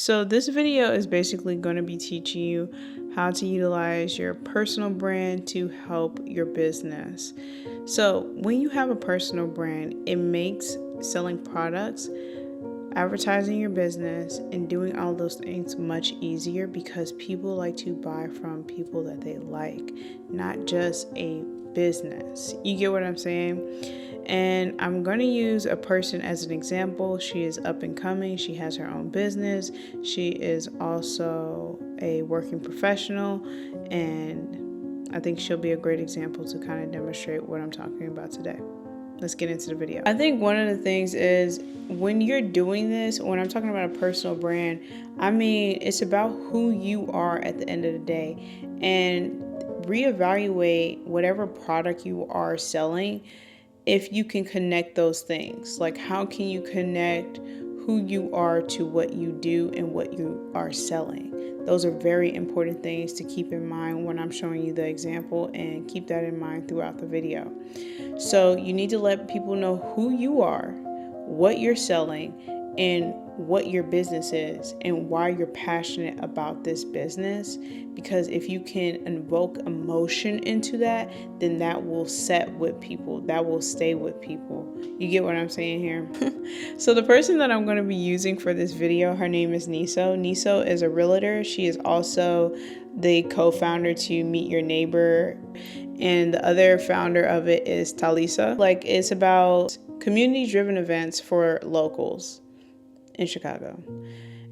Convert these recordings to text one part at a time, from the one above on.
So this video is basically going to be teaching you how to utilize your personal brand to help your business. So when you have a personal brand, it makes selling products, advertising your business, and doing all those things much easier because people like to buy from people that they like, not just a business. You get what I'm saying? And I'm going to use a person as an example. She is up and coming. She has her own business. She is also a working professional. And I think she'll be a great example to kind of demonstrate what I'm talking about today. Let's get into the video. I think one of the things is when you're doing this, when I'm talking about a personal brand, I mean, it's about who you are at the end of the day. And reevaluate whatever product you are selling if you can connect those things. Like, how can you connect who you are to what you do and what you are selling? Those are very important things to keep in mind when I'm showing you the example, and keep that in mind throughout the video. So you need to let people know who you are, what you're selling, and what your business is and why you're passionate about this business. Because if you can invoke emotion into that, then that will set with people, that will stay with people. You get what I'm saying here? So the person that I'm going to be using for this video, her name is Niso. Niso is a realtor. She is also the co-founder to Meet Your Neighbor, and the other founder of it is Talisa. Like, it's about community-driven events for locals in Chicago.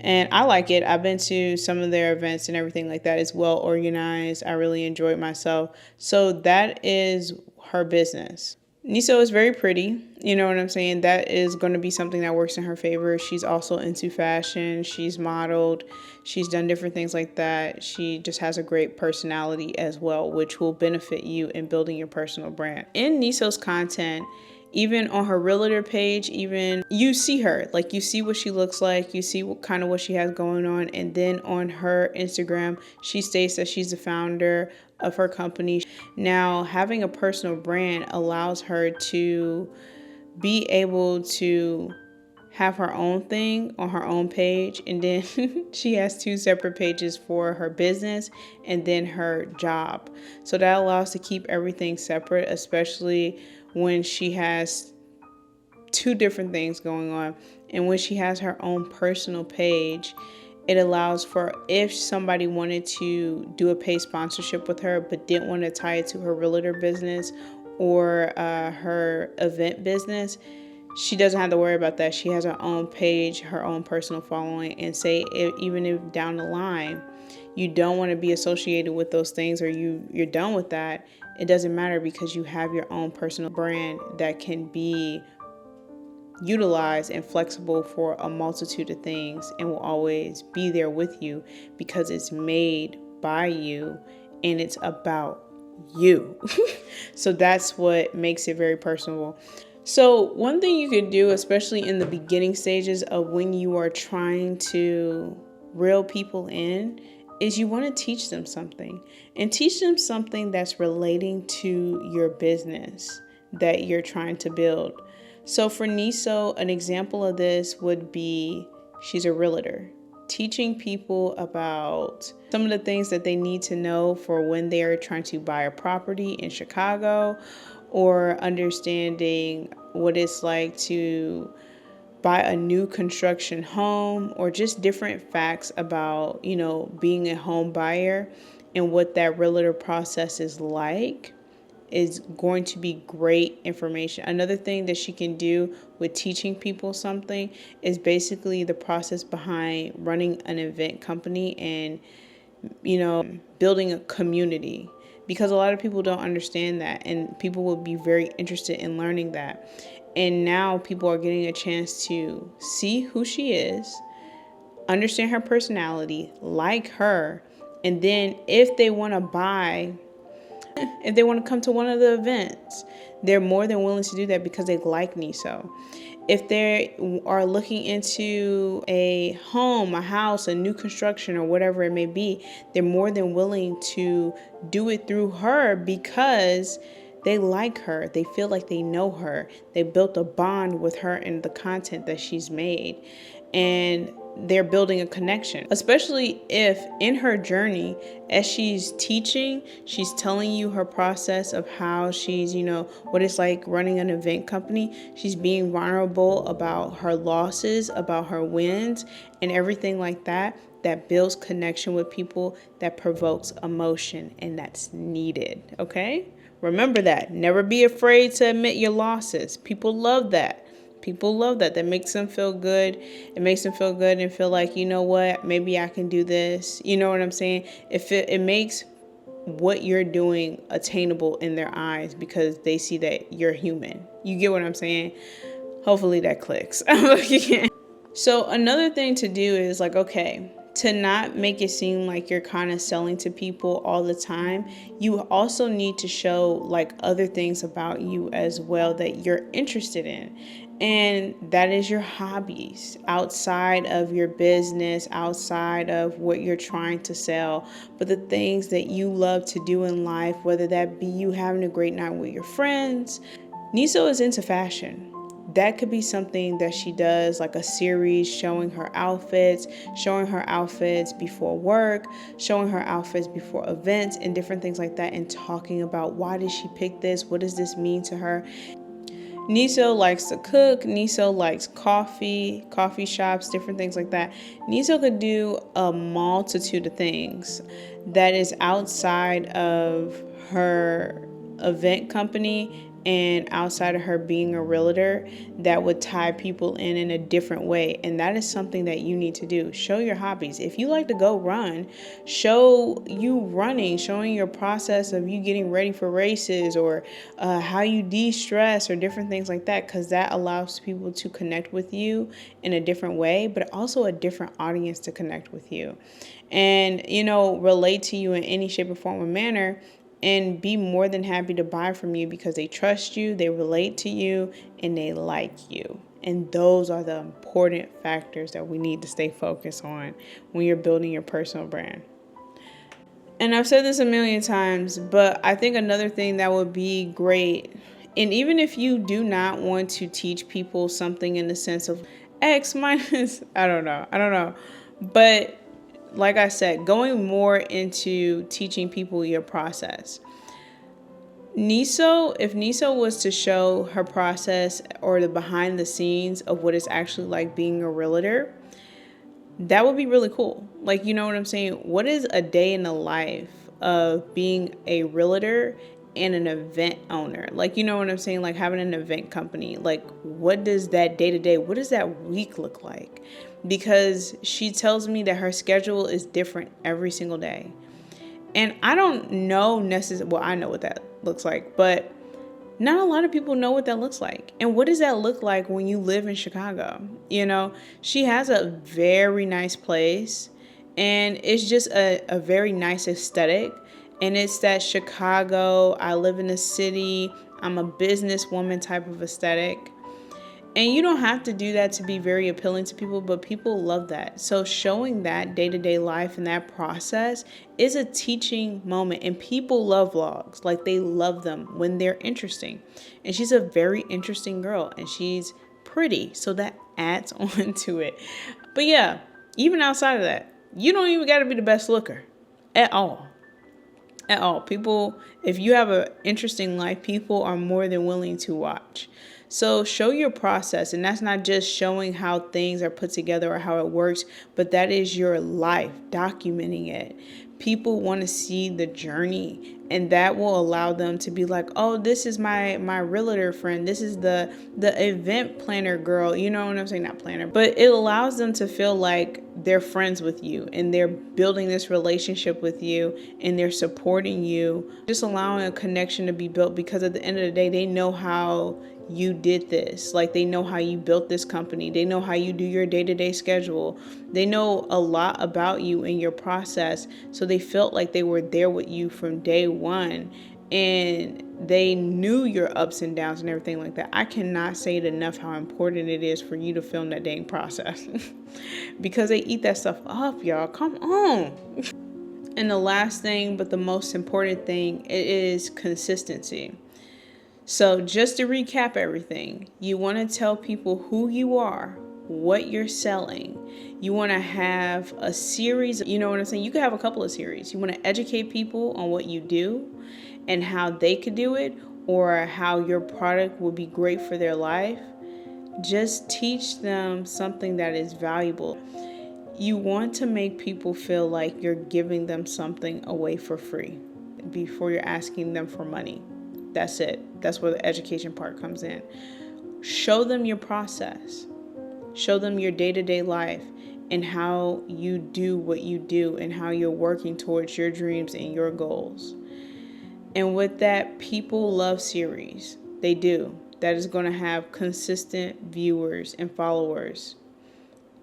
And I like it. I've been to some of their events and everything like that. It's well organized. I really enjoy it myself. So that is her business. Niso is very pretty. You know what I'm saying? That is going to be something that works in her favor. She's also into fashion. She's modeled. She's done different things like that. She just has a great personality as well, which will benefit you in building your personal brand. In Niso's content, even on her realtor page, even you see her, like, you see what she looks like, you see what she has going on. And then on her Instagram, she states that she's the founder of her company. Now, having a personal brand allows her to be able to have her own thing on her own page, and then she has two separate pages for her business and then her job. So that allows to keep everything separate, especially when she has two different things going on. And when she has her own personal page, it allows for, if somebody wanted to do a paid sponsorship with her but didn't want to tie it to her realtor business or her event business, she doesn't have to worry about that. She has her own page, her own personal following. And say, even if down the line you don't want to be associated with those things, or you're done with that, it doesn't matter, because you have your own personal brand that can be utilized and flexible for a multitude of things, and will always be there with you because it's made by you and it's about you. So that's what makes it very personable. So one thing you could do, especially in the beginning stages of when you are trying to reel people in, is you want to teach them something, and teach them something that's relating to your business that you're trying to build. So for Niso, an example of this would be, she's a realtor, teaching people about some of the things that they need to know for when they are trying to buy a property in Chicago, or understanding what it's like to buy a new construction home, or just different facts about, being a home buyer and what that realtor process is like. Is going to be great information. Another thing that she can do with teaching people something is basically the process behind running an event company and, building a community, because a lot of people don't understand that, and people will be very interested in learning that. And now people are getting a chance to see who she is, understand her personality, like her, and then if they want to come to one of the events, they're more than willing to do that because they like Niso. If they are looking into a home, a house, a new construction, or whatever it may be, they're more than willing to do it through her because they like her. They feel like they know her. They built a bond with her and the content that she's made. And they're building a connection, especially if in her journey, as she's teaching, she's telling you her process of how she's, what it's like running an event company. She's being vulnerable about her losses, about her wins, and everything like that. That builds connection with people, that provokes emotion, and that's needed. Okay? Remember that. Never be afraid to admit your losses. People love that. People love that. That makes them feel good. It makes them feel good and feel like, you know what, maybe I can do this. You know what I'm saying? It makes what you're doing attainable in their eyes because they see that you're human. You get what I'm saying? Hopefully that clicks. So another thing to do is like, okay, to not make it seem like you're kind of selling to people all the time, you also need to show like other things about you as well that you're interested in. And that is your hobbies outside of your business, outside of what you're trying to sell, but the things that you love to do in life, whether that be you having a great night with your friends. Niso is into fashion. That could be something that she does, like a series showing her outfits before work, showing her outfits before events and different things like that, and talking about why did she pick this? What does this mean to her? Niso likes to cook. Niso likes coffee shops, different things like that. Niso could do a multitude of things that is outside of her event company and outside of her being a realtor that would tie people in a different way. And that is something that you need to do. Show your hobbies. If you like to go run, show you running, showing your process of you getting ready for races, or how you de-stress, or different things like that, because that allows people to connect with you in a different way, but also a different audience to connect with you and, relate to you in any shape or form or manner, and be more than happy to buy from you because they trust you, they relate to you, and they like you. And those are the important factors that we need to stay focused on when you're building your personal brand. And I've said this a million times, but I think another thing that would be great, and even if you do not want to teach people something in the sense of X minus, I don't know. But like I said, going more into teaching people your process. If Niso was to show her process or the behind the scenes of what it's actually like being a realtor, that would be really cool. Like, you know what I'm saying? What is a day in the life of being a realtor and an event owner? Like, you know what I'm saying? Like having an event company. Like, what does that day to day, what does that week look like? Because she tells me that her schedule is different every single day. And I don't know necessarily, well, I know what that looks like, but not a lot of people know what that looks like. And what does that look like when you live in Chicago? She has a very nice place, and it's just a very nice aesthetic. And it's that Chicago, I live in a city, I'm a businesswoman type of aesthetic. And you don't have to do that to be very appealing to people, but people love that. So showing that day-to-day life and that process is a teaching moment. And people love vlogs. Like, they love them when they're interesting. And she's a very interesting girl, and she's pretty. So that adds on to it. But yeah, even outside of that, you don't even got to be the best looker at all. At all. People, if you have an interesting life, people are more than willing to watch. So show your process, and that's not just showing how things are put together or how it works, but that is your life, documenting it. People want to see the journey, and that will allow them to be like, oh, this is my realtor friend. This is the event planner girl. You know what I'm saying? Not planner, but it allows them to feel like they're friends with you, and they're building this relationship with you, and they're supporting you, just allowing a connection to be built, because at the end of the day, they know how you did this. Like, they know how you built this company. They know how you do your day-to-day schedule. They know a lot about you and your process. So they felt like they were there with you from day one, and they knew your ups and downs and everything like that. I cannot say it enough how important it is for you to film that dang process because they eat that stuff up, y'all. Come on. And the last thing, but the most important thing, it is consistency. So just to recap everything, you want to tell people who you are, what you're selling. You want to have a series, you know what I'm saying? You could have a couple of series. You want to educate people on what you do and how they could do it, or how your product will be great for their life. Just teach them something that is valuable. You want to make people feel like you're giving them something away for free before you're asking them for money. That's it. That's where the education part comes in. Show them your process. Show them your day-to-day life and how you do what you do and how you're working towards your dreams and your goals. And with that, people love series. They do. That is going to have consistent viewers and followers.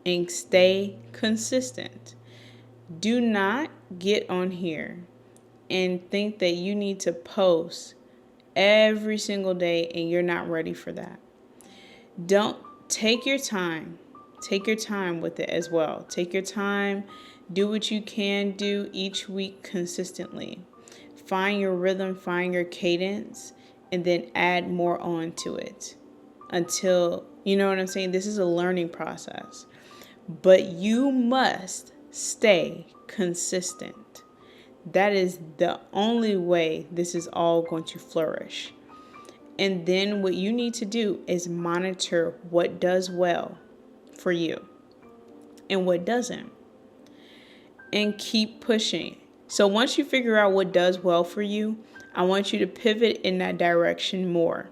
And stay consistent. Do not get on here and think that you need to post every single day and you're not ready for that. Don't take your time. Take your time with it as well. Take your time. Do what you can do each week consistently. Find your rhythm, find your cadence, and then add more on to it until, you know what I'm saying? This is a learning process. But you must stay consistent. That is the only way this is all going to flourish. And then what you need to do is monitor what does well for you and what doesn't. And keep pushing. So once you figure out what does well for you, I want you to pivot in that direction more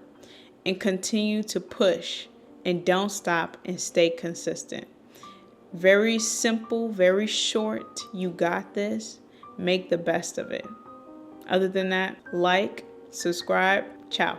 and continue to push and don't stop and stay consistent. Very simple, very short. You got this. Make the best of it. Other than that, like, subscribe. Ciao.